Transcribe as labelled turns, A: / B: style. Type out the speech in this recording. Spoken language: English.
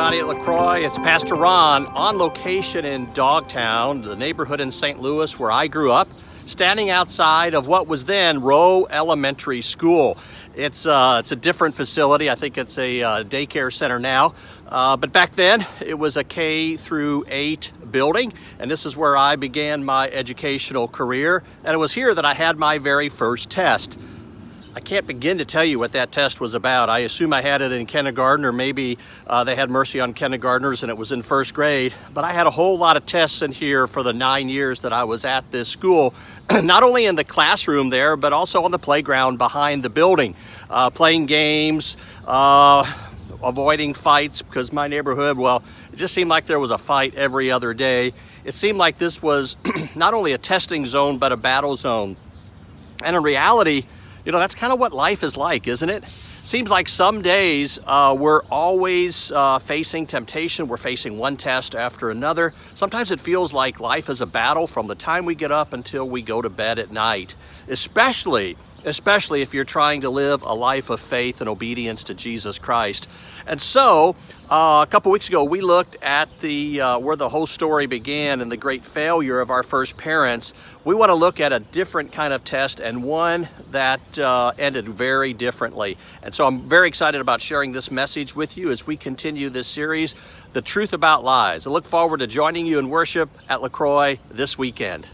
A: everybody at LaCroix. It's Pastor Ron on location in Dogtown, the neighborhood in St. Louis where I grew up, standing outside of what was then Rowe Elementary School. It's a different facility. I think it's a daycare center now. But back then, it was a K through 8 building, and this is where I began my educational career. And it was here that I had my very first test. I can't begin to tell you what that test was about. I assume I had it in kindergarten, or maybe they had mercy on kindergartners and it was in first grade. But I had a whole lot of tests in here for the 9 years that I was at this school, not only in the classroom there, but also on the playground behind the building, playing games, avoiding fights, because my neighborhood, well, it just seemed like there was a fight every other day. It seemed like this was not only a testing zone, but a battle zone. And in reality, you know, that's kind of what life is like, isn't it? Seems like some days we're always facing temptation. We're facing one test after another. Sometimes it feels like life is a battle from the time we get up until we go to bed at night, especially if you're trying to live a life of faith and obedience to Jesus Christ. And so a couple weeks ago, we looked at where the whole story began and the great failure of our first parents. We want to look at a different kind of test, and one that ended very differently. And so I'm very excited about sharing this message with you as we continue this series, The Truth About Lies. I look forward to joining you in worship at LaCroix this weekend.